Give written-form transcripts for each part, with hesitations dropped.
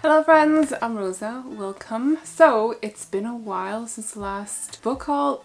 Hello friends, I'm Rosa. Welcome. So, it's been a while since the last book haul.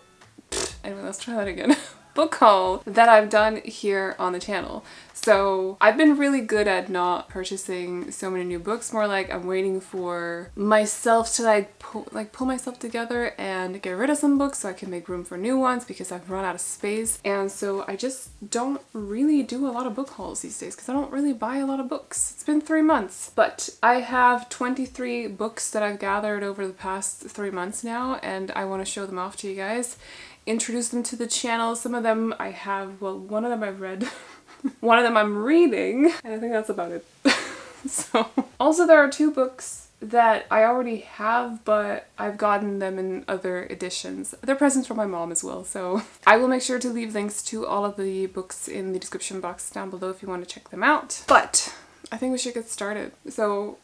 Anyway, let's try that again. Book haul that I've done here on the channel. So I've been really good at not purchasing so many new books, more like I'm waiting for myself to pull myself together and get rid of some books so I can make room for new ones because I've run out of space. And so I just don't really do a lot of book hauls these days because I don't really buy a lot of books. It's been 3 months, but I have 23 books that I've gathered over the past 3 months now, and I want to show them off to you guys. Introduce them to the channel. Some of them I have, well, one of them I've read. One of them I'm reading, and I think that's about it. So, also there are 2 books that I already have, but I've gotten them in other editions. They're presents from my mom as well, so I will make sure to leave links to all of the books in the description box down below if you want to check them out. But I think we should get started. So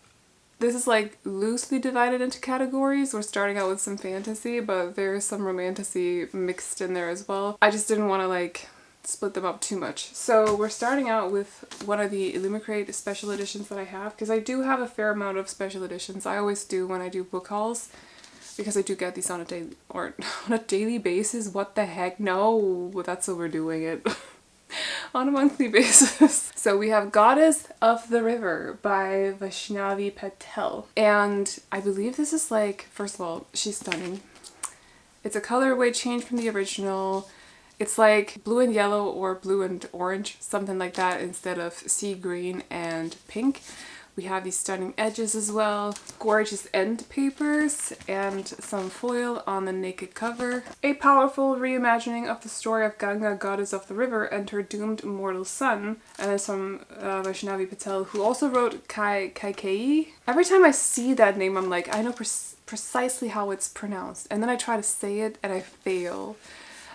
this is like loosely divided into categories. We're starting out with some fantasy, but there's some romantasy mixed in there as well. I just didn't want to split them up too much. So we're starting out with one of the Illumicrate special editions that I have, because I do have a fair amount of special editions. I always do when I do book hauls, because I do get these on a daily, or on a daily basis. What the heck? No, that's overdoing it. On a monthly basis. So we have Goddess of the River by Vaishnavi Patel. And I believe this is first of all, she's stunning. It's a colorway change from the original. It's like blue and yellow or blue and orange, something like that, instead of sea green and pink. We have these stunning edges as well, gorgeous end papers, and some foil on the naked cover. A powerful reimagining of the story of Ganga, goddess of the river, and her doomed mortal son. And it's from Vaishnavi Patel, who also wrote Kaikeyi. Every time I see that name, I'm like, I know precisely how it's pronounced. And then I try to say it and I fail.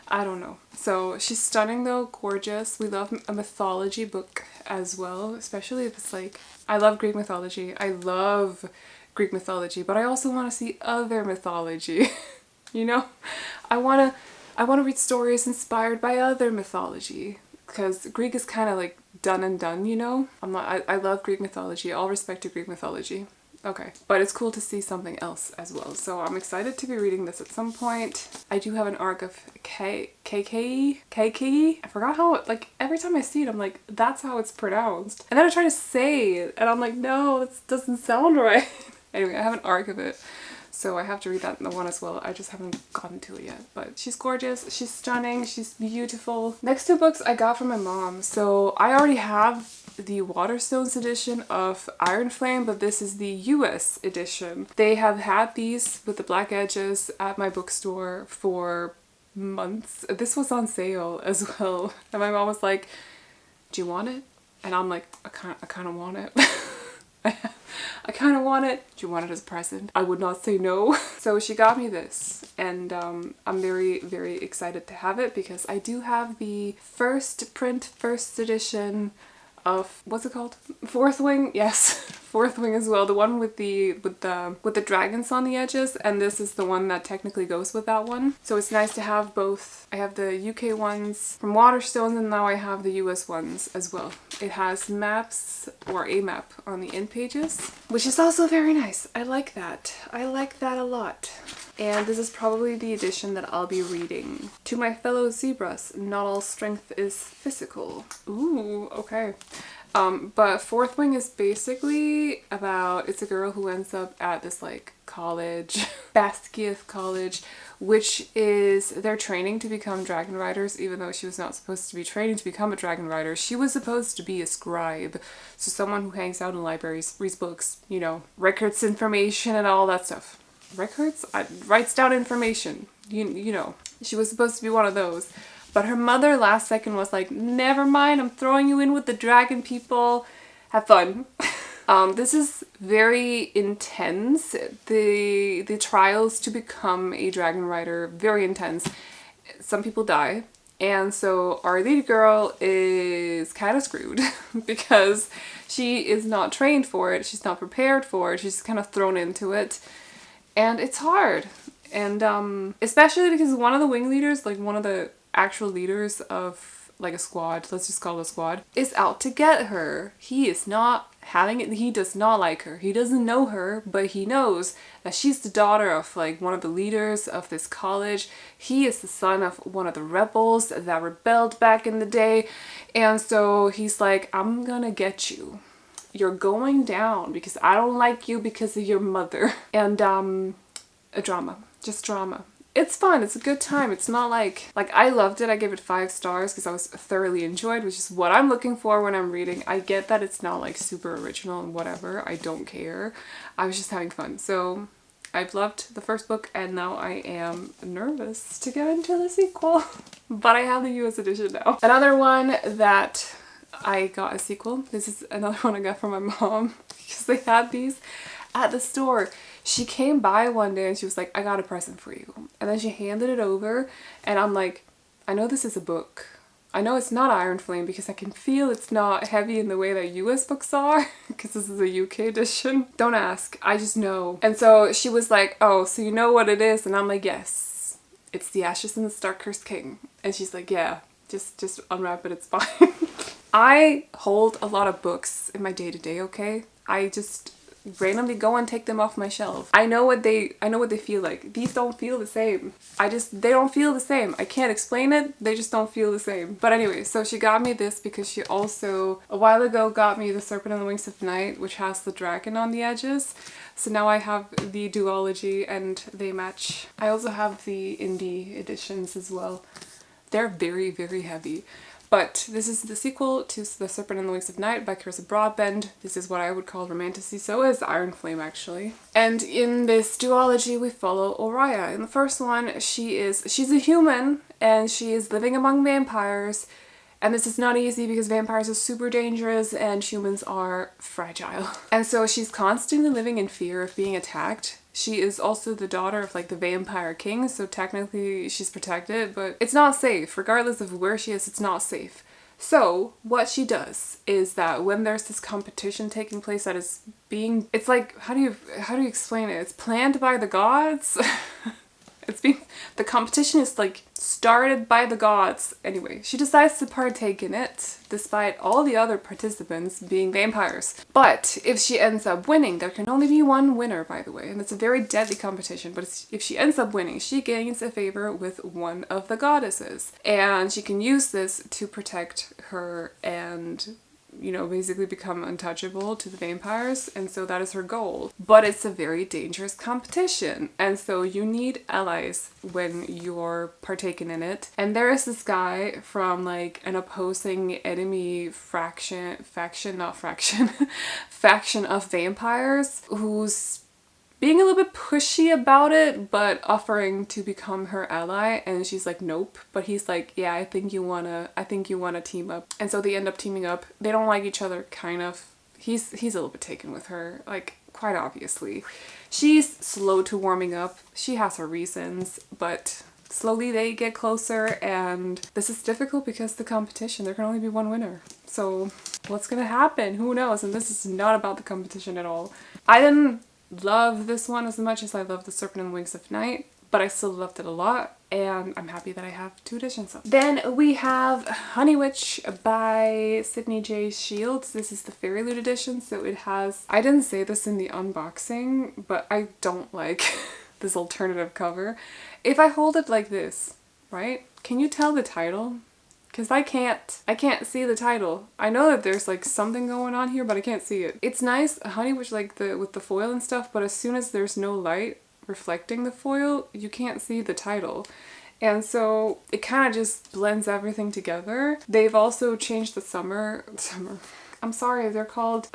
I don't know. So she's stunning though, gorgeous. We love a mythology book as well, especially if it's I love Greek mythology. I love Greek mythology, but I also want to see other mythology. You know? I want to read stories inspired by other mythology, because Greek is kind of done and done, you know? I love Greek mythology. All respect to Greek mythology. Okay, but it's cool to see something else as well. So I'm excited to be reading this at some point. I do have an arc of Kaikeyi. I forgot how every time I see it, I'm like, that's how it's pronounced. And then I try to say it, and I'm like, no, this doesn't sound right. Anyway, I have an arc of it, so I have to read that one as well. I just haven't gotten to it yet. But she's gorgeous, she's stunning, she's beautiful. Next 2 books I got from my mom. So I already have the Waterstones edition of Iron Flame, but this is the US edition. They have had these with the black edges at my bookstore for months. This was on sale as well. And my mom was like, do you want it? And I'm like, I kind of want it. I kind of want it. Do you want it as a present? I would not say no. So she got me this, and I'm very, very excited to have it because I do have the first edition of, what's it called? Fourth Wing? Yes, Fourth Wing as well. The one with the dragons on the edges, and this is the one that technically goes with that one. So it's nice to have both. I have the UK ones from Waterstones, and now I have the US ones as well. It has maps, or a map, on the end pages, which is also very nice. I like that. I like that a lot. And this is probably the edition that I'll be reading. To my fellow zebras, not all strength is physical. Ooh, okay. But Fourth Wing is basically about, it's a girl who ends up at this college, Basquiat College, which is, they're training to become dragon riders, even though she was not supposed to be training to become a dragon rider. She was supposed to be a scribe, so someone who hangs out in libraries, reads books, you know, records information and all that stuff. Records? Writes down information. You know. She was supposed to be one of those. But her mother last second was like, never mind, I'm throwing you in with the dragon people. Have fun. This is very intense. The trials to become a dragon rider, very intense. Some people die. And so our lead girl is kind of screwed because she is not trained for it. She's not prepared for it. She's kind of thrown into it. And it's hard. And especially because one of the wing leaders, one of the actual leaders of like a squad, let's just call it a squad, is out to get her. He is not having it. He does not like her. He doesn't know her, but he knows that she's the daughter of like one of the leaders of this college. He is the son of one of the rebels that rebelled back in the day. And so he's like, I'm gonna get you. You're going down because I don't like you because of your mother. And a drama, just drama. It's fun. It's a good time. It's not like I loved it. I gave it 5 stars because I was thoroughly enjoyed, which is what I'm looking for when I'm reading. I get that it's not like super original and whatever. I don't care. I was just having fun. So I've loved the first book and now I am nervous to get into the sequel. But I have the US edition now. Another one that I got a sequel. This is another one I got from my mom because they had these at the store. She came by one day and she was like, I got a present for you. And then she handed it over and I'm like, I know this is a book. I know it's not Iron Flame because I can feel it's not heavy in the way that US books are because this is a UK edition. Don't ask, I just know. And so she was like, oh, so you know what it is? And I'm like, yes, it's The Ashes and the Star-Cursed King. And she's like, yeah, just unwrap it, it's fine. I hold a lot of books in my day-to-day, okay? I just randomly go and take them off my shelf. I know what they feel like. These don't feel the same. They don't feel the same. I can't explain it. They just don't feel the same. But anyway, so she got me this because she also a while ago got me The Serpent and the Wings of Night, which has the dragon on the edges. So now I have the duology and they match. I also have the indie editions as well. They're very, very heavy. But this is the sequel to The Serpent and the Wings of Night by Carissa Broadbent. This is what I would call romantasy, so is Iron Flame actually. And in this duology we follow Oriya. In the first one she's a human and she is living among vampires. And this is not easy because vampires are super dangerous and humans are fragile. And so she's constantly living in fear of being attacked. She is also the daughter of like the vampire king, so technically she's protected, but it's not safe. Regardless of where she is, it's not safe. So what she does is that when there's this competition taking place that is it's like, how do you explain it? It's planned by the gods. The competition is like started by the gods. Anyway, she decides to partake in it despite all the other participants being vampires. But if she ends up winning, there can only be one winner, by the way, and it's a very deadly competition, but if she ends up winning, she gains a favor with one of the goddesses. And she can use this to protect her and, you know, basically become untouchable to the vampires, and so that is her goal. But it's a very dangerous competition, and so you need allies when you're partaking in it. And there is this guy from like an opposing enemy faction of vampires who's being a little bit pushy about it, but offering to become her ally, and she's like, nope. But he's like, yeah, I think you wanna team up. And so they end up teaming up. They don't like each other, kind of. He's a little bit taken with her, like, quite obviously. She's slow to warming up. She has her reasons, but slowly they get closer, and this is difficult because the competition, there can only be one winner. So what's gonna happen? Who knows? And this is not about the competition at all. I didn't love this one as much as I love The Serpent and the Wings of Night, but I still loved it a lot, and I'm happy that I have 2 editions of it. Then we have Honey Witch by Sydney J. Shields. This is the Fairy Loot edition, so it has, I didn't say this in the unboxing, but I don't like this alternative cover. If I hold it like this, right, can you tell the title? Because I can't see the title. I know that there's like something going on here, but I can't see it. It's nice, Honey Witch, like with the foil and stuff, but as soon as there's no light reflecting the foil, you can't see the title. And so it kind of just blends everything together. They've also changed the I'm sorry, they're called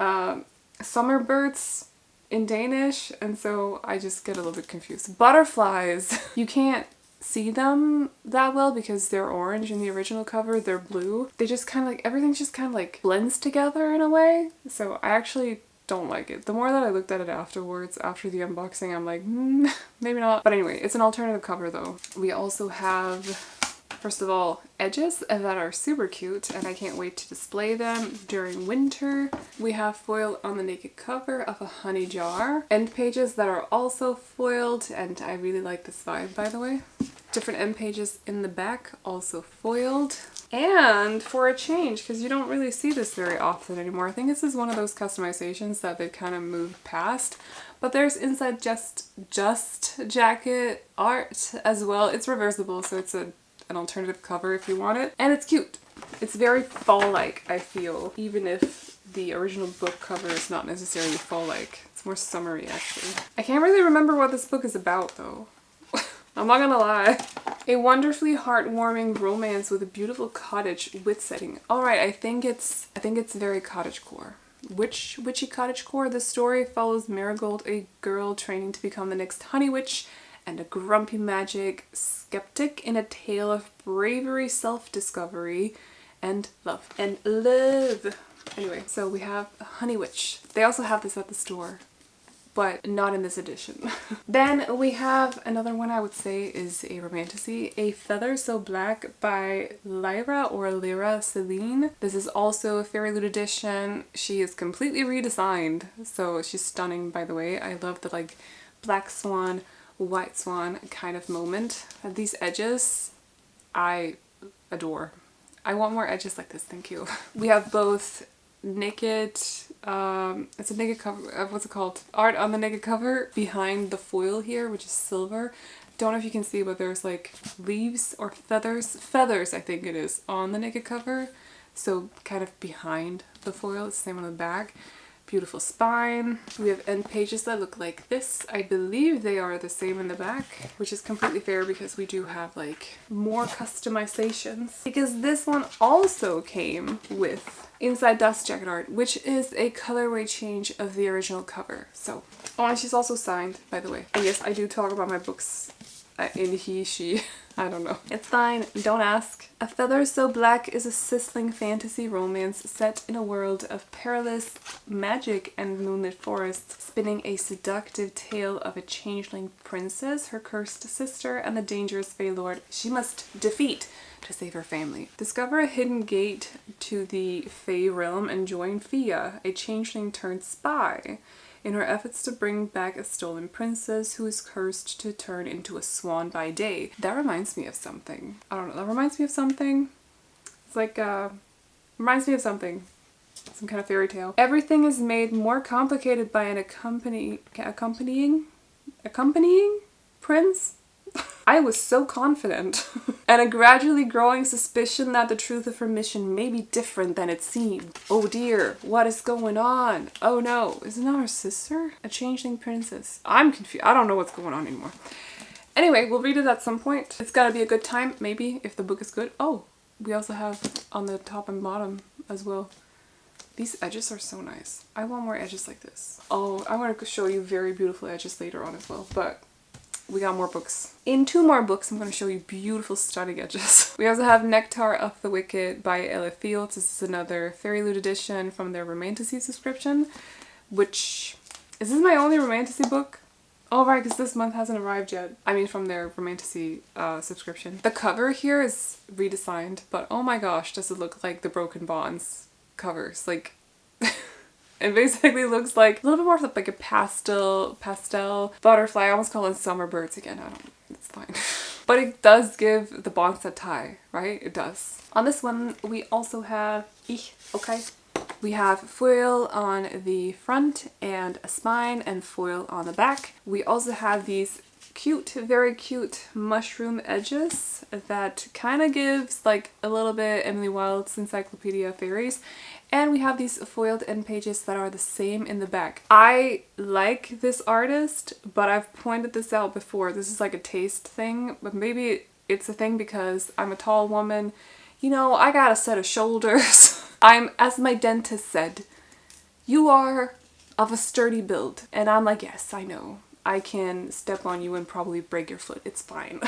summer birds in Danish, and so I just get a little bit confused. Butterflies! You can't see them that well because they're orange in the original cover, they're blue. They just kind of like, everything just kind of like blends together in a way. So I actually don't like it. The more that I looked at it afterwards, after the unboxing, I'm like, maybe not. But anyway, it's an alternative cover though. We also have, first of all, edges that are super cute, and I can't wait to display them during winter. We have foil on the naked cover of a honey jar. End pages that are also foiled, and I really like this vibe, by the way. Different end pages in the back, also foiled. And for a change, because you don't really see this very often anymore, I think this is one of those customizations that they've kind of moved past. But there's inside just jacket art as well. It's reversible, so it's an alternative cover if you want it. And it's cute. It's very fall-like, I feel, even if the original book cover is not necessarily fall-like. It's more summery, actually. I can't really remember what this book is about, though. I'm not gonna lie. A wonderfully heartwarming romance with a beautiful cottage wit setting. Alright, I think it's very cottagecore. Witchy cottagecore. The story follows Marigold, a girl training to become the next honey witch, and a grumpy magic skeptic in a tale of bravery, self-discovery, and love. Anyway, so we have a honey witch. They also have this at the store, but not in this edition. Then we have another one I would say is a romantasy, A Feather So Black by Lyra Celine. This is also a Fairy Loot edition. She is completely redesigned, so she's stunning, by the way. I love the like black swan, white swan kind of moment. And these edges, I adore. I want more edges like this, thank you. We have both naked, it's a naked cover, what's it called? Art on the naked cover behind the foil here, which is silver. Don't know if you can see, but there's like leaves or feathers I think it is, on the naked cover. So kind of behind the foil, it's the same on the back. Beautiful spine. We have end pages that look like this. I believe they are the same in the back, which is completely fair because we do have like more customizations. Because this one also came with inside dust jacket art, which is a colorway change of the original cover. So, oh, and she's also signed, by the way. And yes, I do talk about my books in he, she. I don't know. It's fine, don't ask. A Feather So Black is a sizzling fantasy romance set in a world of perilous magic and moonlit forests, spinning a seductive tale of a changeling princess, her cursed sister, and the dangerous Fey Lord she must defeat to save her family. Discover a hidden gate to the Fey realm and join Fia, a changeling turned spy, in her efforts to bring back a stolen princess who is cursed to turn into a swan by day. That reminds me of something. I don't know, that reminds me of something. It's like, reminds me of something. Some kind of fairy tale. Everything is made more complicated by an accompanying prince? I was so confident. And a gradually growing suspicion that the truth of her mission may be different than it seemed. Oh dear, what is going on? Oh no, isn't that her sister? A changeling princess. I'm confused. I don't know what's going on anymore. Anyway, we'll read it at some point. It's gotta be a good time, maybe, if the book is good. Oh, we also have on the top and bottom as well. These edges are so nice. I want more edges like this. Oh, I want to show you very beautiful edges later on as well, but we got more books. In 2 more books, I'm going to show you beautiful, stunning edges. We also have Nectar of the Wicked by Ella Fields. This is another Fairy Loot edition from their Romantasy subscription, which... Is this my only Romantasy book? Oh right, because this month hasn't arrived yet. I mean from their Romantasy subscription. The cover here is redesigned, but oh my gosh, does it look like the Broken Bonds covers. Like... It basically looks like a little bit more of like a pastel butterfly. I almost call it summer birds again. I don't, it's fine. But it does give the bonds a tie, right? It does. On this one, we also have, we have foil on the front and a spine and foil on the back. We also have these cute, very cute mushroom edges that kind of gives like a little bit Emily Wilde's Encyclopedia of Fairies. And we have these foiled end pages that are the same in the back. I like this artist, but I've pointed this out before. This is like a taste thing, but maybe it's a thing because I'm a tall woman. You know, I got a set of shoulders. I'm, as my dentist said, you are of a sturdy build. And I'm like, yes, I know. I can step on you and probably break your foot. It's fine.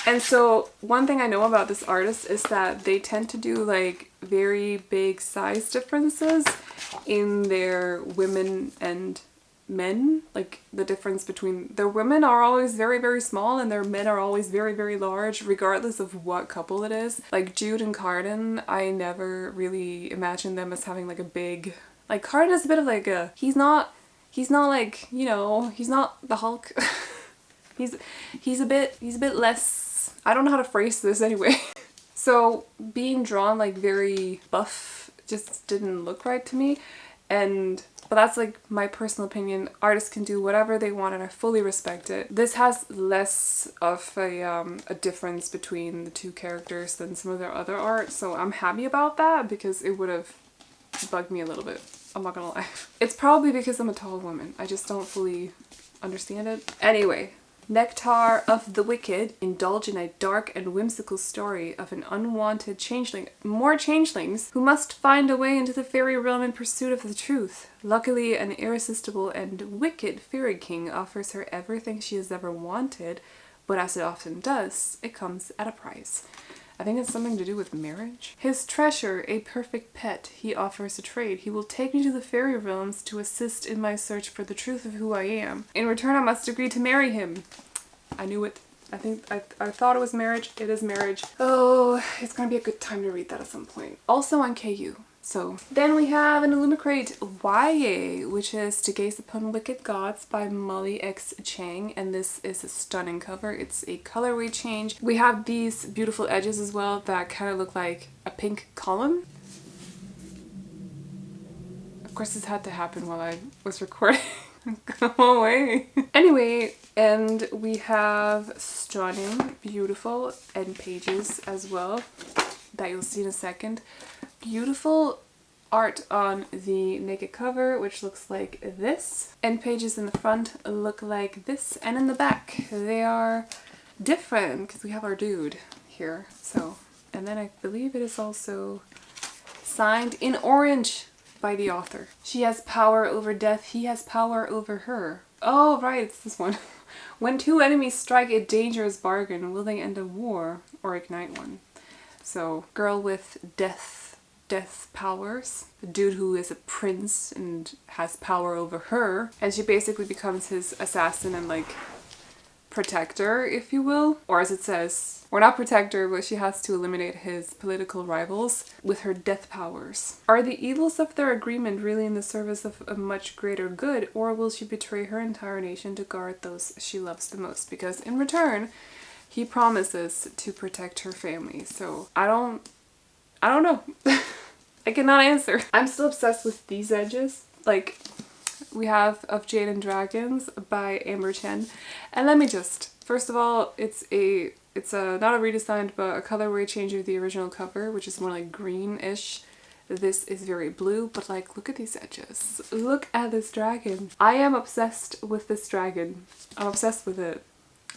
And so one thing I know about this artist is that they tend to do like very big size differences in their women and men. Like the difference between their women are always very, very small and their men are always very, very large, regardless of what couple it is. Like Jude and Cardan, I never really imagined them as having like a big... Like Cardan is a bit of like a... He's not like, you know, he's not the Hulk. he's a bit less, I don't know how to phrase this anyway. So being drawn like very buff just didn't look right to me. But that's like my personal opinion. Artists can do whatever they want and I fully respect it. This has less of a difference between the two characters than some of their other art, so I'm happy about that because it would have bugged me a little bit. I'm not gonna lie. It's probably because I'm a tall woman. I just don't fully understand it. Anyway. Nectar of the Wicked indulge in a dark and whimsical story of an unwanted changeling, more changelings, who must find a way into the fairy realm in pursuit of the truth. Luckily, an irresistible and wicked fairy king offers her everything she has ever wanted, but as it often does, it comes at a price. I think it's something to do with marriage. His treasure, a perfect pet, he offers a trade. He will take me to the fairy realms to assist in my search for the truth of who I am. In return, I must agree to marry him. I knew it. I thought it was marriage. It is marriage. Oh, it's gonna be a good time to read that at some point. Also on KU. So then we have an Illumicrate YA, which is To Gaze Upon Wicked Gods by Molly X. Chang, and this is a stunning cover. It's a colorway change. We have these beautiful edges as well that kind of look like a pink column. Of course this had to happen while I was recording. Go away. Anyway, and we have stunning, beautiful end pages as well that you'll see in a second. Beautiful art on the naked cover, which looks like this. End pages in the front look like this, and in the back they are different because we have our dude here. So, and then I believe it is also signed in orange by the author. She has power over death, he has power over her. Oh right, it's this one. When two enemies strike a dangerous bargain, will they end a war or ignite one? So, girl with death powers, the dude who is a prince and has power over her, and she basically becomes his assassin and like protector, if you will, or as it says, or not protector, but she has to eliminate his political rivals with her death powers. Are the evils of their agreement really in the service of a much greater good, or will she betray her entire nation to guard those she loves the most? Because in return, he promises to protect her family. So I don't know. I cannot answer. I'm still obsessed with these edges. Like, we have Of Jade and Dragons by Amber Chen. And let me just, first of all, it's not a redesigned, but a colorway change of the original cover, which is more like greenish. This is very blue, but like, look at these edges. Look at this dragon. I am obsessed with this dragon. I'm obsessed with it.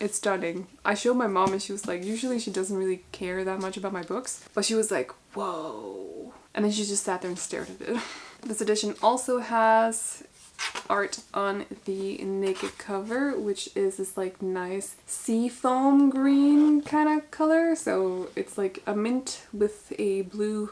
It's stunning. I showed my mom and she was like, usually she doesn't really care that much about my books, but she was like, whoa. And then she just sat there and stared at it. This edition also has art on the naked cover, which is this like nice sea foam green kind of color. So it's like a mint with a blue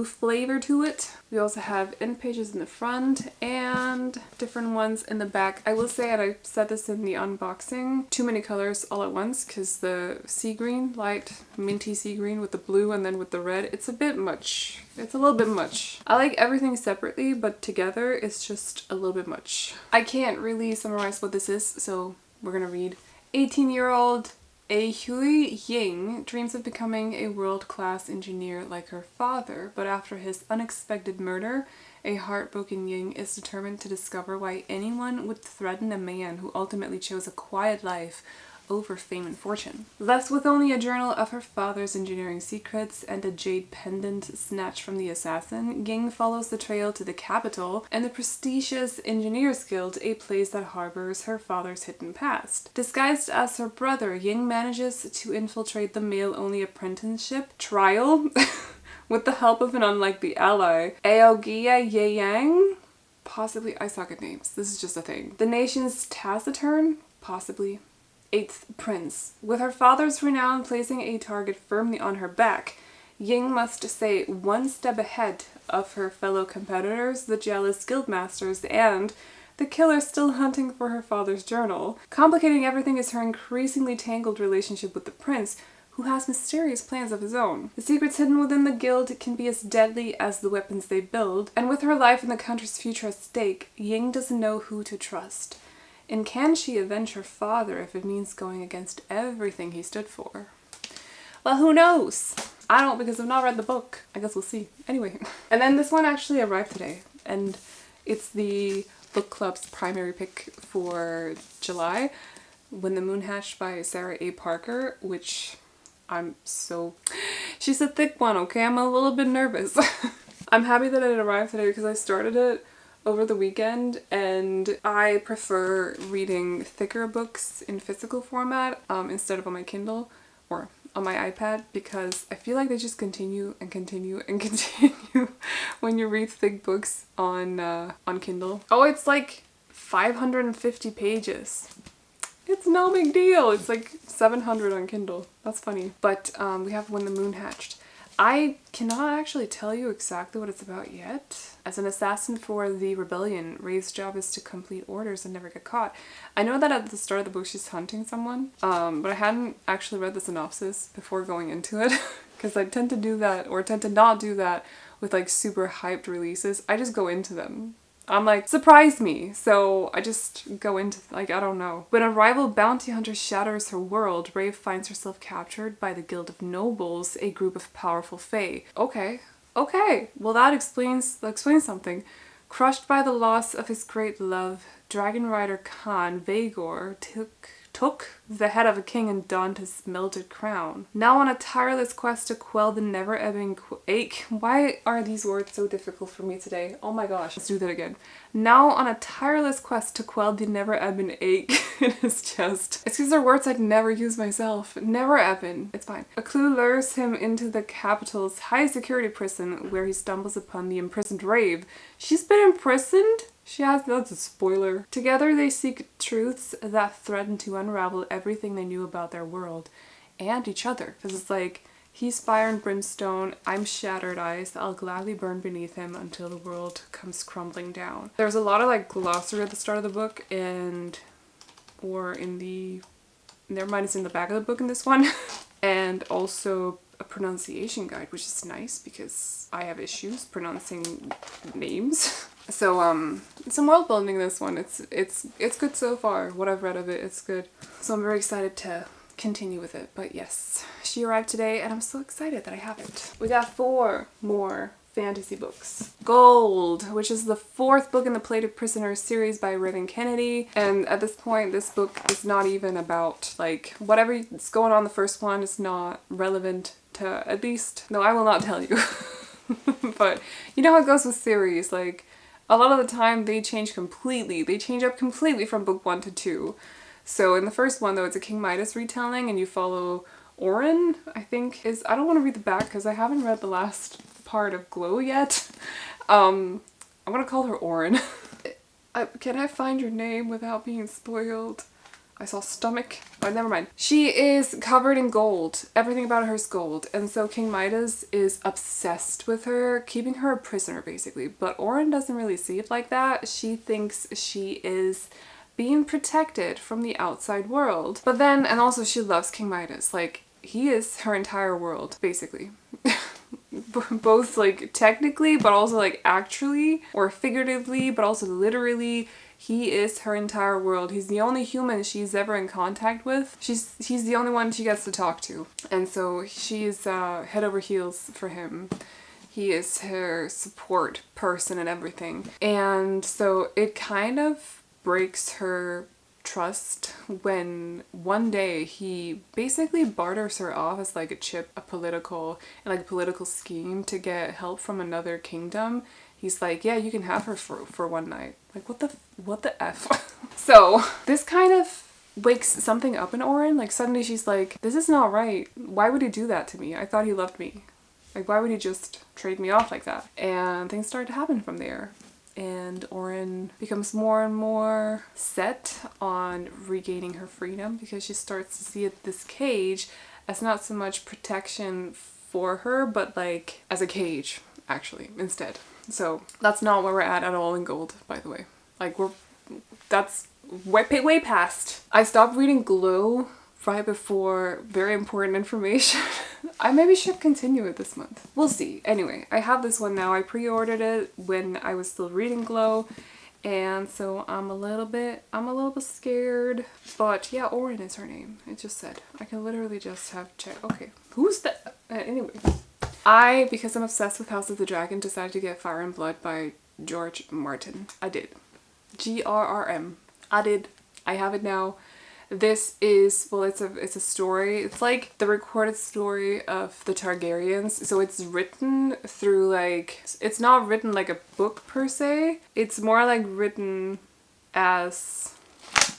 flavor to it. We also have end pages in the front and different ones in the back. I will say, and I said this in the unboxing, too many colors all at once because the sea green, light minty sea green with the blue and then with the red, it's a bit much. It's a little bit much. I like everything separately, but together it's just a little bit much. I can't really summarize what this is, so we're gonna read. 18-year-old Hui Ying dreams of becoming a world-class engineer like her father, but after his unexpected murder, a heartbroken Ying is determined to discover why anyone would threaten a man who ultimately chose a quiet life over fame and fortune. Left with only a journal of her father's engineering secrets and a jade pendant snatched from the assassin, Ying follows the trail to the capital and the prestigious Engineers Guild, a place that harbors her father's hidden past. Disguised as her brother, Ying manages to infiltrate the male-only apprenticeship trial with the help of an unlikely ally, Aogia Yeyang. Possibly, I suck at names. This is just a thing. The nation's taciturn? Possibly. 8th Prince. With her father's renown placing a target firmly on her back, Ying must stay one step ahead of her fellow competitors, the jealous guildmasters, and the killer still hunting for her father's journal. Complicating everything is her increasingly tangled relationship with the prince, who has mysterious plans of his own. The secrets hidden within the guild can be as deadly as the weapons they build, and with her life and the country's future at stake, Ying doesn't know who to trust. And can she avenge her father if it means going against everything he stood for? Well, who knows? I don't, because I've not read the book. I guess we'll see. Anyway. And then this one actually arrived today, and it's the book club's primary pick for July, When the Moon Hatched by Sarah A. Parker, which she's a thick one, okay? I'm a little bit nervous. I'm happy that it arrived today because I started it over the weekend, and I prefer reading thicker books in physical format instead of on my Kindle or on my iPad, because I feel like they just continue and continue and continue when you read thick books on Kindle. Oh, it's like 550 pages. It's no big deal. It's like 700 on Kindle. That's funny. But we have When the Moon Hatched. I cannot actually tell you exactly what it's about yet. As an assassin for the rebellion, Ray's job is to complete orders and never get caught. I know that at the start of the book she's hunting someone, but I hadn't actually read the synopsis before going into it, because I tend to do that, or tend to not do that with like super hyped releases. I just go into them. I'm like, surprise me! So I just go into, like, I don't know. When a rival bounty hunter shatters her world, Rave finds herself captured by the Guild of Nobles, a group of powerful fae. Okay. Well, that explains something. Crushed by the loss of his great love, Dragon Rider Khan Vagor took the head of a king and donned his melted crown. Now on a tireless quest to quell the never-ebbing ache. Why are these words so difficult for me today? Oh my gosh, let's do that again. Now on a tireless quest to quell the never-ebbing ache in his chest. It's because they're words I'd never use myself. Never-ebbing. It's fine. A clue lures him into the capital's high-security prison, where he stumbles upon the imprisoned Rave. She's been imprisoned? She has, that's a spoiler. Together they seek truths that threaten to unravel everything they knew about their world and each other. Because it's like, he's fire and brimstone, I'm shattered ice, I'll gladly burn beneath him until the world comes crumbling down. There's a lot of like glossary at the start of the book, or in the, never mind, it's in the back of the book in this one. And also a pronunciation guide, which is nice because I have issues pronouncing names. So some world building in this one. It's good so far. What I've read of it, it's good. So I'm very excited to continue with it. But yes, she arrived today and I'm so excited that I have it. We got 4 more fantasy books. Gold, which is the 4th book in the Plated Prisoner series by Revan Kennedy. And at this point, this book is not even about, like, whatever's going on in the first one is not relevant to, at least, no, I will not tell you. But you know how it goes with series, like, a lot of the time they change completely. They change up completely from book 1 to 2. So in the first one, though, it's a King Midas retelling and you follow Oren, I think is, I don't want to read the back because I haven't read the last part of Glow yet. I'm gonna call her Oren. Can I find your name without being spoiled? I saw stomach. Oh, never mind. She is covered in gold. Everything about her is gold. And so King Midas is obsessed with her, keeping her a prisoner basically. But Oren doesn't really see it like that. She thinks she is being protected from the outside world. But then, and also she loves King Midas. Like, he is her entire world, basically. Both like technically, but also like actually, or figuratively, but also literally. He is her entire world. He's the only human she's ever in contact with. He's the only one she gets to talk to. And so she's head over heels for him. He is her support person and everything. And so it kind of breaks her trust when one day he basically barters her off as like a chip, a political scheme to get help from another kingdom. He's like, yeah, you can have her for one night. Like, what the F? So this kind of wakes something up in Oren. Like, suddenly she's like, this is not right. Why would he do that to me? I thought he loved me. Like, why would he just trade me off like that? And things start to happen from there. And Oren becomes more and more set on regaining her freedom because she starts to see this cage as not so much protection for her, but like as a cage, actually, instead. So that's not where we're at all in Gold, by the way. Like, that's way past. I stopped reading Glow right before very important information. I maybe should continue it this month. We'll see. Anyway, I have this one now. I pre-ordered it when I was still reading Glow, And so I'm a little bit scared. But yeah, Orin is her name. It just said. I can literally just have check. Okay, who's that? Anyway. Because I'm obsessed with House of the Dragon, decided to get Fire and Blood by George Martin. I did. GRRM. I did. I have it now. This is, well, it's a story. It's like the recorded story of the Targaryens. So it's written through like, it's not written like a book per se. It's more like written as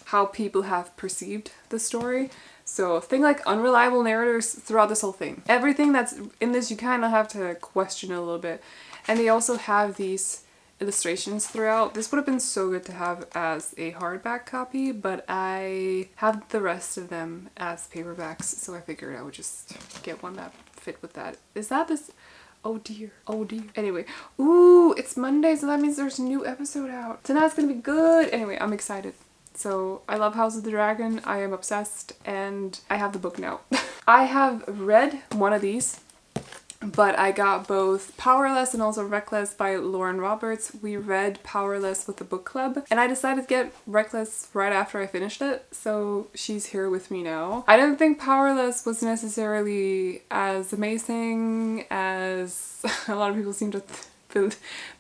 how people have perceived the story. So think like unreliable narrators throughout this whole thing. Everything that's in this you kind of have to question a little bit. And they also have these illustrations throughout. This would have been so good to have as a hardback copy, but I have the rest of them as paperbacks, so I figured I would just get one that fit with that. Is that this? Oh dear. Oh dear. Anyway. Ooh, it's Monday, so that means there's a new episode out. Tonight's gonna be good. Anyway, I'm excited. So I love House of the Dragon. I am obsessed, and I have the book now. I have read one of these, but I got both Powerless and also Reckless by Lauren Roberts. We read Powerless with the book club, and I decided to get Reckless right after I finished it, so she's here with me now. I didn't think Powerless was necessarily as amazing as a lot of people seem to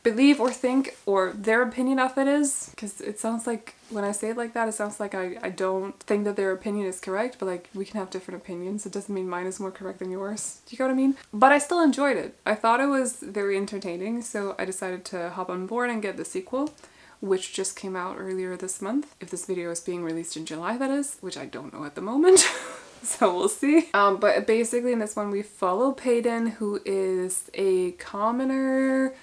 believe or think, or their opinion of it is, because it sounds like when I say it like that, it sounds like I don't think that their opinion is correct, but like we can have different opinions. It doesn't mean mine is more correct than yours. Do you get what I mean? But I still enjoyed it. I thought it was very entertaining, so I decided to hop on board and get the sequel, which just came out earlier this month. If this video is being released in July, that is, which I don't know at the moment. So we'll see. But basically in this one we follow Payton, who is a commoner.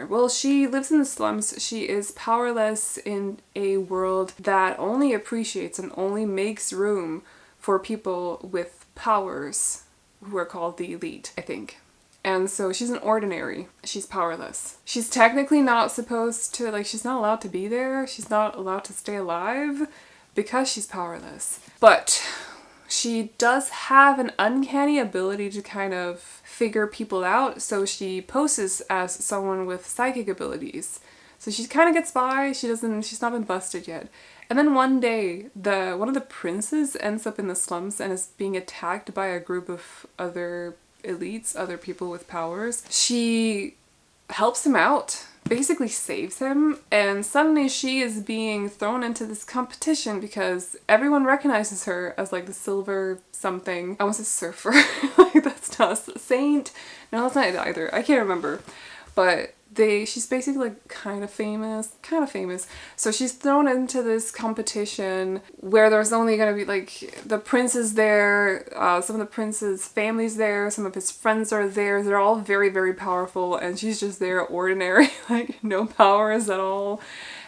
Well, she lives in the slums. She is powerless in a world that only appreciates and only makes room for people with powers who are called the elite, I think. And so she's an ordinary. She's powerless. She's technically not supposed to, like, she's not allowed to be there. She's not allowed to stay alive because she's powerless. But she does have an uncanny ability to kind of figure people out, so she poses as someone with psychic abilities. So she kind of gets by, she's not been busted yet. And then one day, one of the princes ends up in the slums and is being attacked by a group of other elites, other people with powers. She helps him out, basically saves him, and suddenly she is being thrown into this competition because everyone recognizes her as like the silver something. I was a surfer. Like that's not a saint. No, that's not it either. I can't remember. But she's basically like kind of famous. So she's thrown into this competition where there's only gonna be like the prince is there, some of the prince's family's there, some of his friends are there. They're all very, very powerful, and she's just there ordinary, like no powers at all.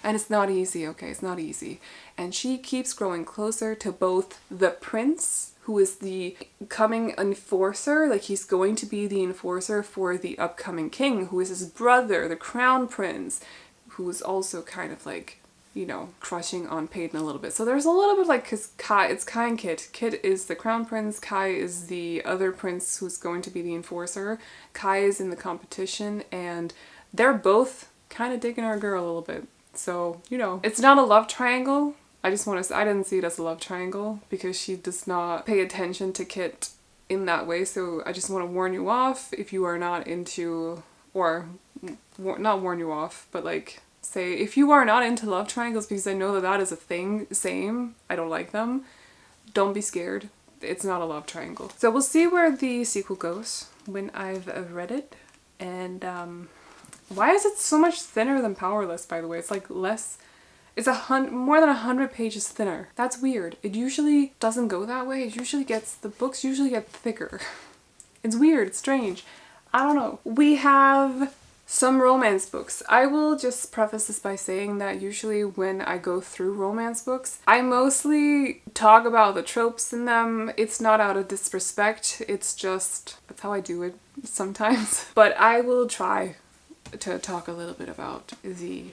And it's not easy, okay? It's not easy. And she keeps growing closer to both the prince, who is the coming enforcer, like he's going to be the enforcer for the upcoming king, who is his brother, the crown prince, who is also kind of like, you know, crushing on Payton a little bit. So there's a little bit like, because it's Kai and Kit. Kit is the crown prince, Kai is the other prince who's going to be the enforcer. Kai is in the competition, and they're both kind of digging our girl a little bit. So, you know, it's not a love triangle. I didn't see it as a love triangle because she does not pay attention to Kit in that way. So I just want to warn you off if you are not into, or not warn you off, but like say if you are not into love triangles, because I know that is a thing, same, I don't like them. Don't be scared. It's not a love triangle. So we'll see where the sequel goes when I've read it. And why is it so much thinner than Powerless, by the way? It's like less. It's more than 100 pages thinner. That's weird. It usually doesn't go that way. The books usually get thicker. It's weird, it's strange. I don't know. We have some romance books. I will just preface this by saying that usually when I go through romance books, I mostly talk about the tropes in them. It's not out of disrespect. It's just, that's how I do it sometimes. But I will try to talk a little bit about the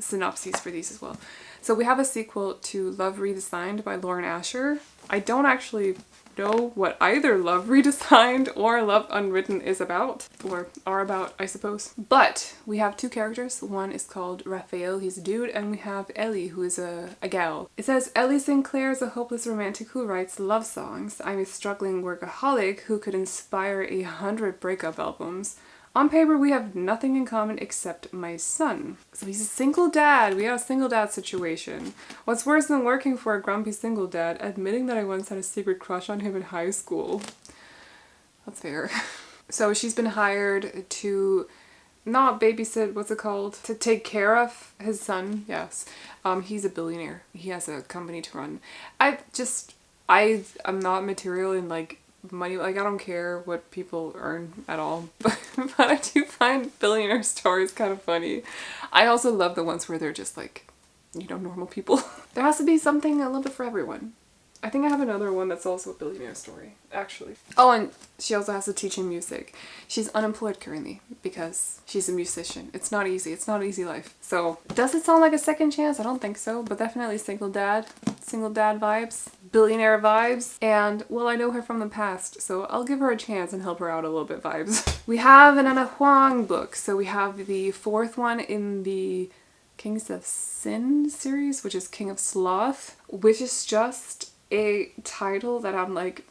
synopses for these as well. So we have a sequel to Love Redesigned by Lauren Asher. I don't actually know what either Love Redesigned or Love Unwritten is about, or are about, I suppose. But we have two characters. One is called Raphael, he's a dude, and we have Ellie, who is a gal. It says, Ellie Sinclair is a hopeless romantic who writes love songs. I'm a struggling workaholic who could inspire 100 breakup albums. On paper, we have nothing in common except my son. So he's a single dad. We have a single dad situation. What's worse than working for a grumpy single dad? Admitting that I once had a secret crush on him in high school. That's fair. So she's been hired to not babysit, what's it called? To take care of his son, yes. He's a billionaire. He has a company to run. I'm not material in like money, like I don't care what people earn at all, but I do find billionaire stories kind of funny. I also love the ones where they're just like, you know, normal people. There has to be something a little bit for everyone. I think I have another one that's also a billionaire story, actually. Oh, and she also has to teach him music. She's unemployed currently because she's a musician. It's not easy. It's not an easy life. So, does it sound like a second chance? I don't think so, but definitely single dad vibes, billionaire vibes, and, well, I know her from the past, so I'll give her a chance and help her out a little bit vibes. We have an Ana Huang book, so we have the fourth one in the Kings of Sin series, which is King of Sloth, which is just a title that I'm like,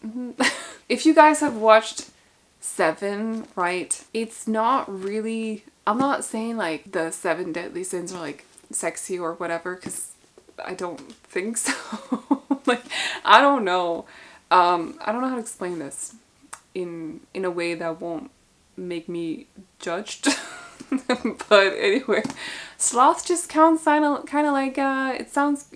if you guys have watched Seven, right, it's not really, I'm not saying like the 7 deadly sins are like sexy or whatever, because I don't think so. Like, I don't know. I don't know how to explain this in a way that won't make me judged. But anyway, sloth just sounds kind of like it sounds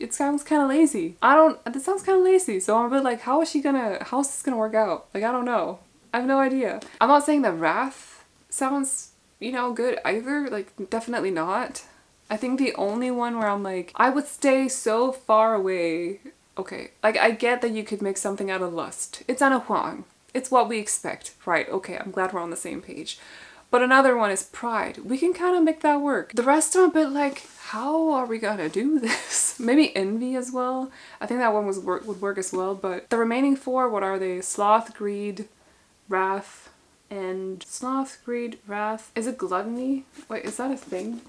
kind of lazy. It sounds kind of lazy. So I'm a bit like, how's this gonna work out? Like, I don't know. I have no idea. I'm not saying that wrath sounds, you know, good either. Like, definitely not. I think the only one where I'm like, I would stay so far away. Okay, like I get that you could make something out of lust. It's Ana Huang. It's what we expect, right? Okay, I'm glad we're on the same page. But another one is pride. We can kind of make that work. The rest are a bit like, how are we gonna do this? Maybe envy as well. I think that one would work as well. But the remaining 4, what are they? Sloth, greed, wrath, and sloth, greed, wrath. Is it gluttony? Wait, is that a thing?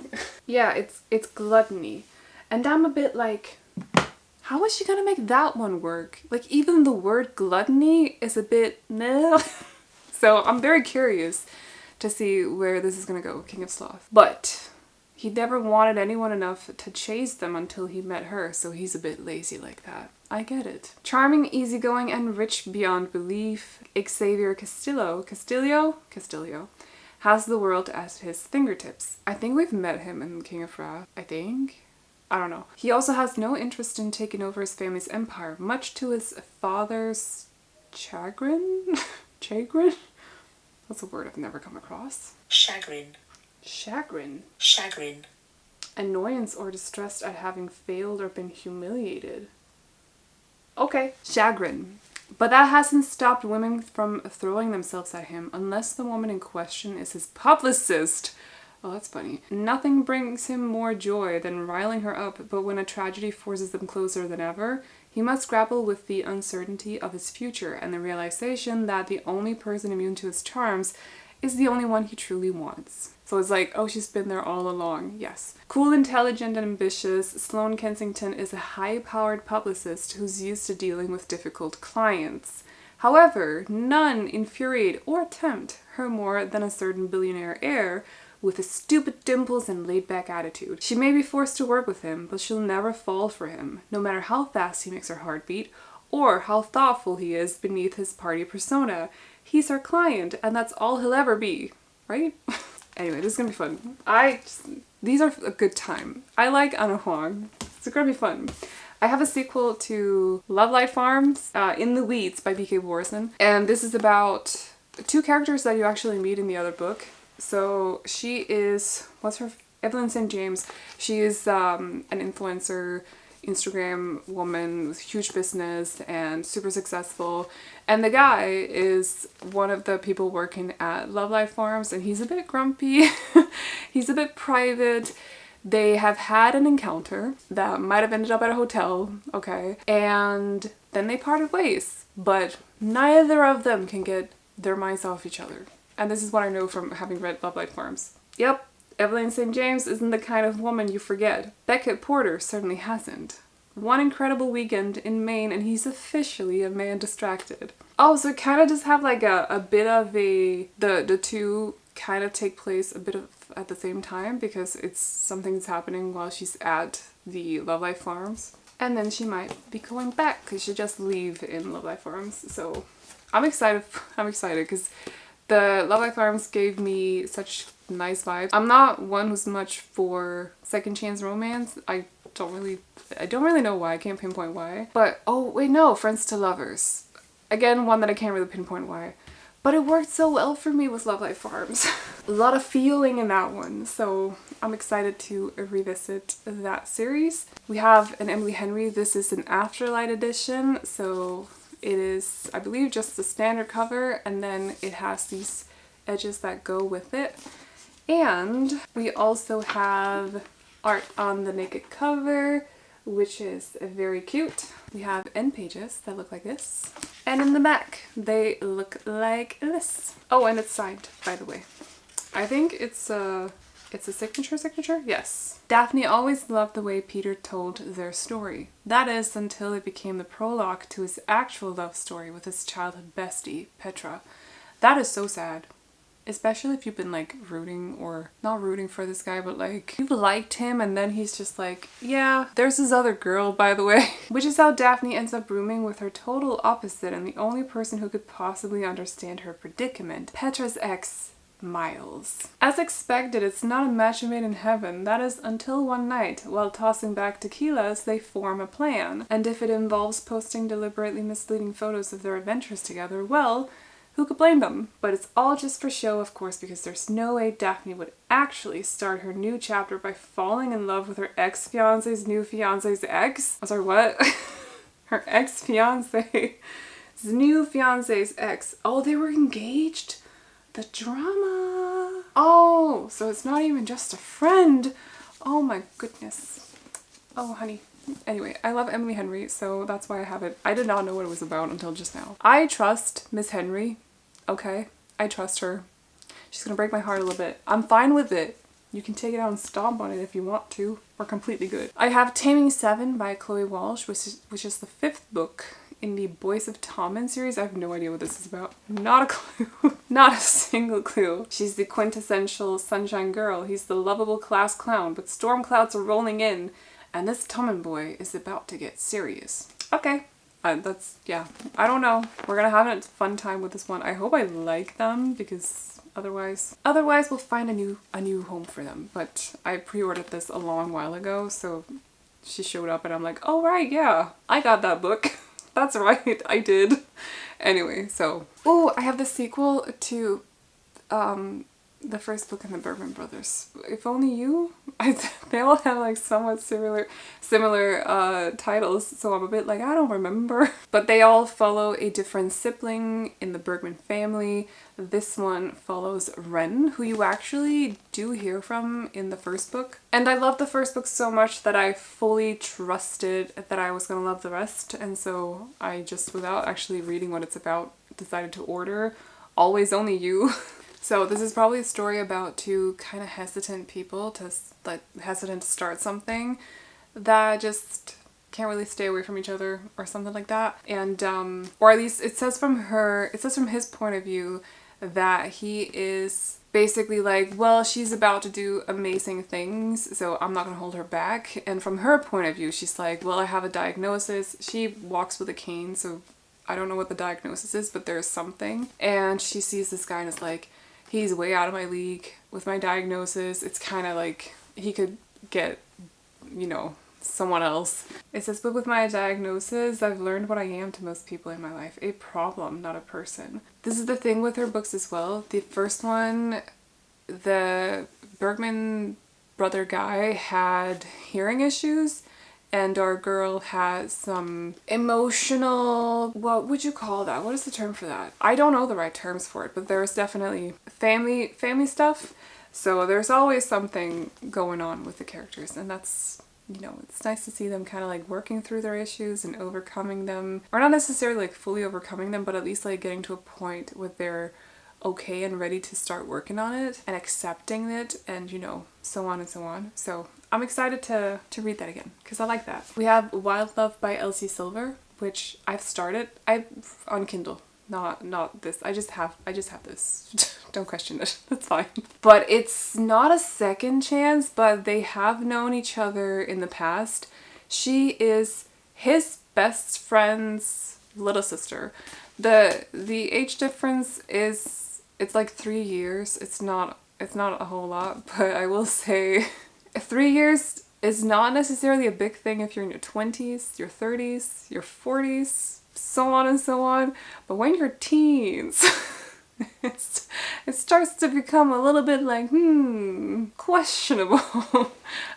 Yeah, it's gluttony. And I'm a bit like, how is she gonna make that one work? Like, even the word gluttony is a bit no. So I'm very curious to see where this is gonna go, King of Sloth. But he never wanted anyone enough to chase them until he met her, so he's a bit lazy like that. I get it. Charming, easygoing, and rich beyond belief, Xavier Castillo has the world at his fingertips. I think we've met him in King of Wrath. I don't know. He also has no interest in taking over his family's empire, much to his father's chagrin? Chagrin? That's a word I've never come across. Chagrin. Chagrin. Chagrin. Annoyance or distress at having failed or been humiliated. Okay, chagrin. But that hasn't stopped women from throwing themselves at him unless the woman in question is his publicist. Oh, that's funny. Nothing brings him more joy than riling her up, but when a tragedy forces them closer than ever, he must grapple with the uncertainty of his future and the realization that the only person immune to his charms is the only one he truly wants. So it's like, oh, she's been there all along. Yes. Cool, intelligent, and ambitious, Sloane Kensington is a high-powered publicist who's used to dealing with difficult clients. However, none infuriate or tempt her more than a certain billionaire heir with his stupid dimples and laid-back attitude. She may be forced to work with him, but she'll never fall for him, no matter how fast he makes her heart beat, or how thoughtful he is beneath his party persona. He's her client, and that's all he'll ever be, right? Anyway, this is gonna be fun. These are a good time. I like Ana Huang. It's gonna be fun. I have a sequel to Love Light Farms, In the Weeds by B.K. Borson, and this is about 2 characters that you actually meet in the other book. So she is, Evelyn St. James. She is an influencer, Instagram woman with huge business and super successful. And the guy is one of the people working at Love Life Farms, and he's a bit grumpy. He's a bit private. They have had an encounter that might have ended up at a hotel, okay? And then they parted ways. But neither of them can get their minds off each other. And this is what I know from having read Love Light Farms. Yep, Evelyn St. James isn't the kind of woman you forget. Beckett Porter certainly hasn't. One incredible weekend in Maine and he's officially a man distracted. Oh, so it kind of just have like a bit of the two kind of take place a bit of at the same time because it's something's happening while she's at the Love Life Farms. And then she might be going back because she just leave in Love Life Farms. So I'm excited because the Love Life Farms gave me such nice vibes. I'm not one who's much for second chance romance. I don't really know why. I can't pinpoint why. But oh wait, no, Friends to Lovers. Again, one that I can't really pinpoint why. But it worked so well for me with Love Life Farms. A lot of feeling in that one. So I'm excited to revisit that series. We have an Emily Henry. This is an Afterlight edition. So it is, I believe, just the standard cover. And then it has these edges that go with it. And we also have art on the naked cover, which is very cute. We have end pages that look like this. And in the back, they look like this. Oh, and it's signed, by the way. I think it's a signature? Yes. Daphne always loved the way Peter told their story. That is, until it became the prologue to his actual love story with his childhood bestie, Petra. That is so sad. Especially if you've been like rooting or not rooting for this guy, but like you've liked him and then he's just like, yeah, there's this other girl, by the way. Which is how Daphne ends up rooming with her total opposite and the only person who could possibly understand her predicament, Petra's ex, Miles. As expected, it's not a match made in heaven. That is until one night, while tossing back tequilas, they form a plan. And if it involves posting deliberately misleading photos of their adventures together, well, who could blame them? But it's all just for show, of course, because there's no way Daphne would actually start her new chapter by falling in love with her ex-fiance's new fiance's ex. I'm sorry, what? Her ex-fiance's new fiance's ex. Oh, they were engaged? The drama. Oh, so it's not even just a friend. Oh my goodness. Oh, honey. Anyway, I love Emily Henry, so that's why I have it. I did not know what it was about until just now. I trust Miss Henry. Okay, I trust her. She's gonna break my heart a little bit. I'm fine with it. You can take it out and stomp on it if you want to. We're completely good. I have Taming 7 by Chloe Walsh, which is the 5th book in the Boys of Tommen series. I have no idea what this is about. Not a clue. Not a single clue. She's the quintessential sunshine girl. He's the lovable class clown, but storm clouds are rolling in, and this Tommen boy is about to get serious. Okay. Yeah, I don't know. We're gonna have a fun time with this one. I hope I like them because otherwise we'll find a new home for them. But I pre-ordered this a long while ago, so she showed up and I'm like, oh right, yeah, I got that book. That's right, I did. Anyway, so I have the sequel to the first book in the Bergman Brothers. If Only You? They all have like somewhat similar titles, so I'm a bit like, I don't remember. But they all follow a different sibling in the Bergman family. This one follows Ren, who you actually do hear from in the first book. And I love the first book so much that I fully trusted that I was gonna love the rest, and so I just, without actually reading what it's about, decided to order Always Only You. So this is probably a story about two kind of hesitant people hesitant to start something that just can't really stay away from each other or something like that. And or at least it says from his point of view that he is basically like, well, she's about to do amazing things, so I'm not gonna hold her back. And from her point of view, she's like, well, I have a diagnosis. She walks with a cane, so I don't know what the diagnosis is, but there's something. And she sees this guy and is like, he's way out of my league with my diagnosis. It's kind of like he could get, someone else. It says, but with my diagnosis, I've learned what I am to most people in my life. A problem, not a person. This is the thing with her books as well. The first one, the Bergman brother guy had hearing issues, and our girl has some emotional, what would you call that? What is the term for that? I don't know the right terms for it, but there's definitely family stuff So there's always something going on with the characters, and that's, you know, it's nice to see them kind of like working through their issues and overcoming them, or not necessarily like fully overcoming them, but at least like getting to a point where they're okay and ready to start working on it and accepting it, and you know, so on and so on. So I'm excited to read that again because I like that. We have Wild Love by Elsie Silver, which I've started. On Kindle. Not this. I just have this. Don't question it. That's fine. But it's not a second chance, but they have known each other in the past. She is his best friend's little sister. The age difference is, it's like 3 years. It's not a whole lot, but I will say 3 years is not necessarily a big thing if you're in your 20s, your 30s, your 40s, so on and so on. But when you're teens, it starts to become a little bit like, questionable.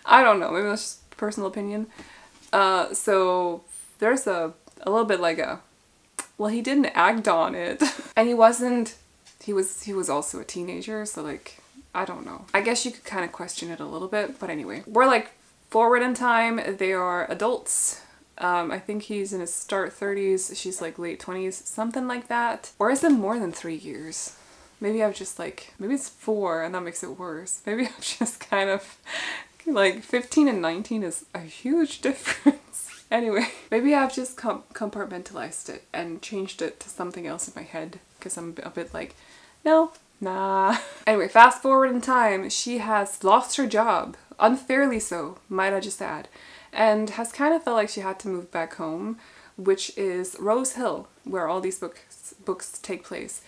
I don't know, maybe that's just personal opinion. So there's a little bit like well, he didn't act on it. And he was also a teenager, so like, I don't know. I guess you could kind of question it a little bit, but anyway. We're like forward in time. They are adults. I think he's in his start 30s. She's like late 20s, something like that. Or is it more than 3 years? Maybe I've just like, maybe it's 4 and that makes it worse. Maybe I've just kind of like 15 and 19 is a huge difference. Anyway, maybe I've just compartmentalized it and changed it to something else in my head because I'm a bit like, no, nah. Anyway, fast forward in time, she has lost her job, unfairly so, might I just add, and has kind of felt like she had to move back home, which is Rose Hill, where all these books take place.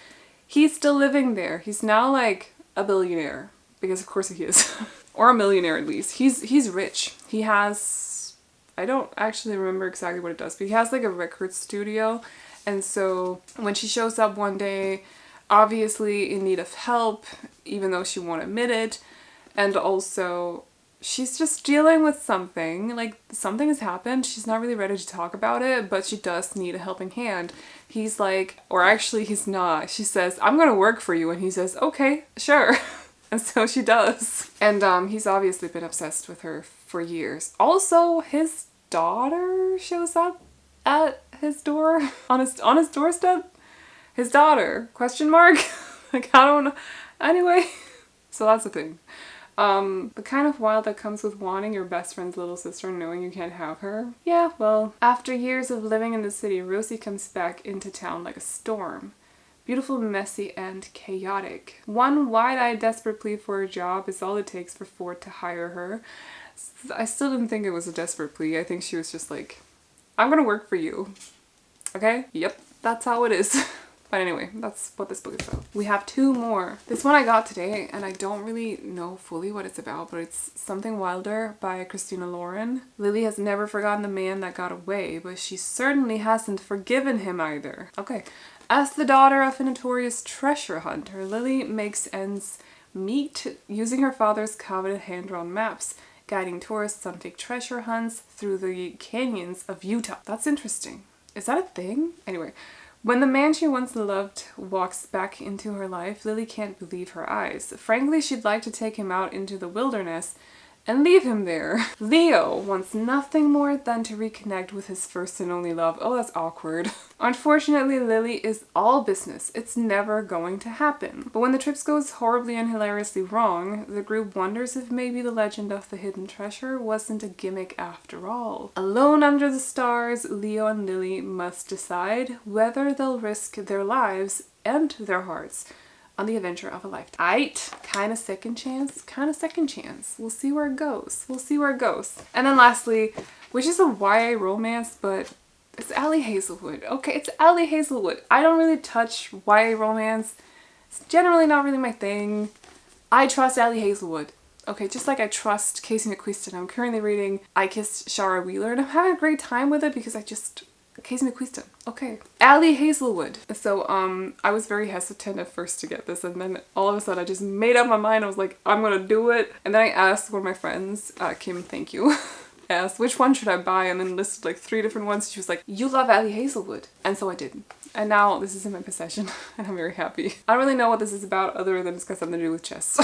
He's still living there. He's now like a billionaire, because of course he is. Or a millionaire at least. He's rich. He has, I don't actually remember exactly what it does, but he has like a record studio. And so when she shows up one day, obviously in need of help, even though she won't admit it, and also she's just dealing with something, like something has happened. She's not really ready to talk about it, but she does need a helping hand. He's like, or actually he's not. She says, I'm gonna work for you. And he says, okay, sure. And so she does. And he's obviously been obsessed with her for years. Also, his daughter shows up at his door, on his doorstep. His daughter, question mark? Like, I don't know. Anyway, so that's the thing. The kind of wild that comes with wanting your best friend's little sister and knowing you can't have her. Yeah, well, after years of living in the city, Rosie comes back into town like a storm. Beautiful, messy, and chaotic. One wide-eyed desperate plea for a job is all it takes for Ford to hire her. I still didn't think it was a desperate plea. I think she was just like, I'm gonna work for you. Okay? Yep, that's how it is. But anyway, that's what this book is about. We have 2 more. This one I got today, and I don't really know fully what it's about, but it's Something Wilder by Christina Lauren. Lily has never forgotten the man that got away, but she certainly hasn't forgiven him either. Okay. As the daughter of a notorious treasure hunter, Lily makes ends meet using her father's coveted hand-drawn maps, guiding tourists on fake treasure hunts through the canyons of Utah. That's interesting. Is that a thing? Anyway. When the man she once loved walks back into her life, Lily can't believe her eyes. Frankly, she'd like to take him out into the wilderness and leave him there. Leo wants nothing more than to reconnect with his first and only love. Oh, that's awkward. Unfortunately, Lily is all business. It's never going to happen. But when the trip goes horribly and hilariously wrong, the group wonders if maybe the legend of the hidden treasure wasn't a gimmick after all. Alone under the stars, Leo and Lily must decide whether they'll risk their lives and their hearts on the adventure of a lifetime. Kind of second chance. We'll see where it goes. And then lastly, which is a YA romance, but it's Allie Hazelwood. Okay, it's Allie Hazelwood. I don't really touch YA romance. It's generally not really my thing. I trust Allie Hazelwood. Okay, just like I trust Casey McQuiston. I'm currently reading I Kissed Shara Wheeler, and I'm having a great time with it because Casey McQuiston. Okay. Allie Hazelwood. So, I was very hesitant at first to get this, and then all of a sudden I just made up my mind. I was like, I'm gonna do it. And then I asked one of my friends, Kim, thank you, asked, which one should I buy? And then listed like 3 different ones. She was like, you love Allie Hazelwood. And so I did. And now this is in my possession, and I'm very happy. I don't really know what this is about other than it's got something to do with chess.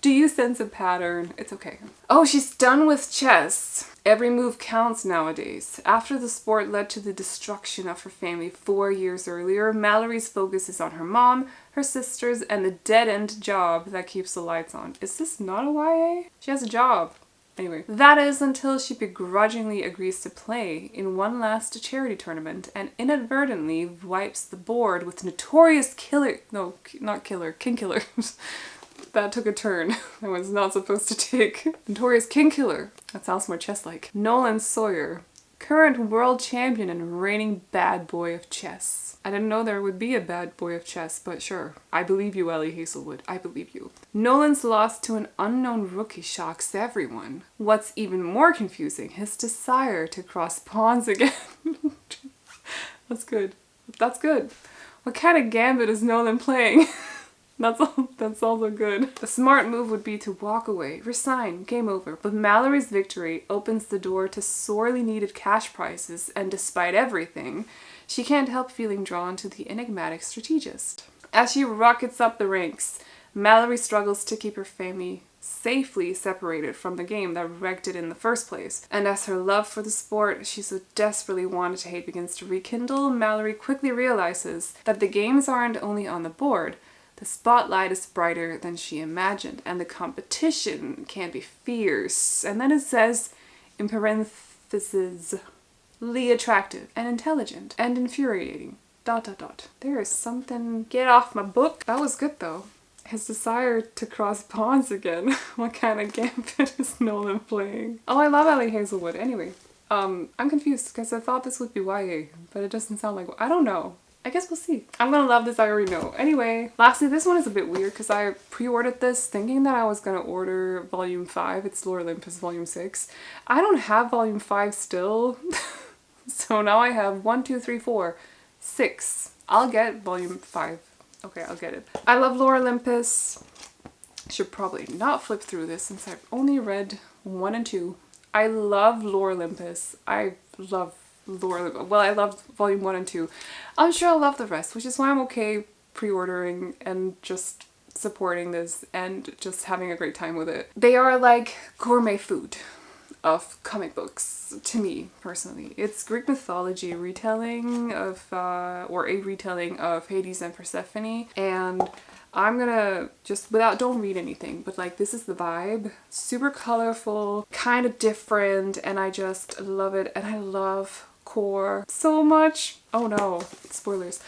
Do you sense a pattern? It's okay. Oh, she's done with chess. Every move counts nowadays. After the sport led to the destruction of her family 4 years earlier, Mallory's focus is on her mom, her sisters, and the dead-end job that keeps the lights on. Is this not a YA? She has a job. Anyway, that is until she begrudgingly agrees to play in one last charity tournament and inadvertently wipes the board with notorious killer, no, not killer, king killer. That took a turn I was not supposed to take. Notorious king killer. That sounds more chess-like. Nolan Sawyer, current world champion and reigning bad boy of chess. I didn't know there would be a bad boy of chess, but sure. I believe you, Ellie Hazelwood. I believe you. Nolan's loss to an unknown rookie shocks everyone. What's even more confusing, his desire to cross pawns again. That's good. That's good. What kind of gambit is Nolan playing? That's also good. A smart move would be to walk away, resign, game over. But Mallory's victory opens the door to sorely needed cash prizes, and despite everything, she can't help feeling drawn to the enigmatic strategist. As she rockets up the ranks, Mallory struggles to keep her family safely separated from the game that wrecked it in the first place. And as her love for the sport she so desperately wanted to hate begins to rekindle, Mallory quickly realizes that the games aren't only on the board. The spotlight is brighter than she imagined, and the competition can be fierce. And then it says, in parentheses, attractive and intelligent and infuriating. ... There is something... Get off my book. That was good though. His desire to cross pawns again. What kind of gambit is Nolan playing? Oh, I love Ellie Hazelwood. Anyway, I'm confused because I thought this would be YA, but it doesn't sound like... I don't know. I guess we'll see. I'm gonna love this, I already know. Anyway, lastly, this one is a bit weird because I pre-ordered this thinking that I was gonna order volume 5. It's Lore Olympus volume 6. I don't have volume 5 still. So now I have 1, 2, 3, 4, 6. I'll get volume 5. Okay, I'll get it. I love Lore Olympus. Should probably not flip through this since I've only read 1 and 2. I love Lore Olympus. I love well, I loved volume 1 and 2. I'm sure I'll love the rest, which is why I'm okay pre-ordering and just supporting this and just having a great time with it. They are like gourmet food of comic books to me personally. It's Greek mythology retelling of or a retelling of Hades and Persephone, and I'm gonna just, don't read anything, but like this is the vibe. Super colorful, kind of different, and I just love it. And I love Core so much. Oh no, spoilers.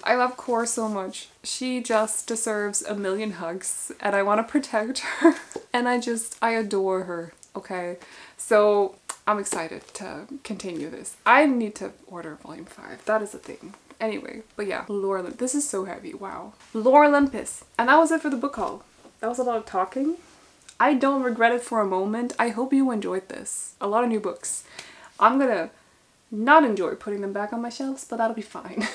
I love Core so much. She just deserves a million hugs and I want to protect her. And I adore her. Okay, so I'm excited to continue this. I need to order volume 5. That is a thing. Anyway, but yeah, Lore Olympus. This is so heavy. Wow. Lore Olympus. And that was it for the book haul. That was a lot of talking. I don't regret it for a moment. I hope you enjoyed this. A lot of new books. I'm gonna not enjoy putting them back on my shelves, but that'll be fine.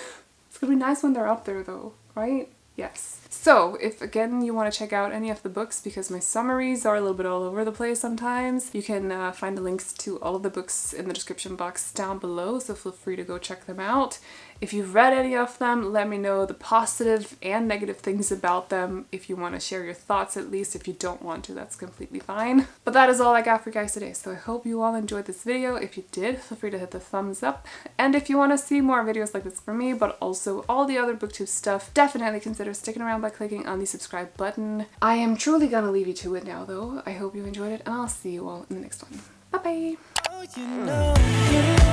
It's gonna be nice when they're up there though, right? Yes. So if again you want to check out any of the books, because my summaries are a little bit all over the place sometimes, you can find the links to all of the books in the description box down below, so feel free to go check them out. If you've read any of them, let me know the positive and negative things about them. If you want to share your thoughts at least. If you don't want to, that's completely fine. But that is all I got for you guys today, so I hope you all enjoyed this video. If you did, feel free to hit the thumbs up. And if you want to see more videos like this from me, but also all the other booktube stuff, definitely consider sticking around by clicking on the subscribe button. I am truly gonna leave you to it now though. I hope you enjoyed it, and I'll see you all in the next one. Bye bye!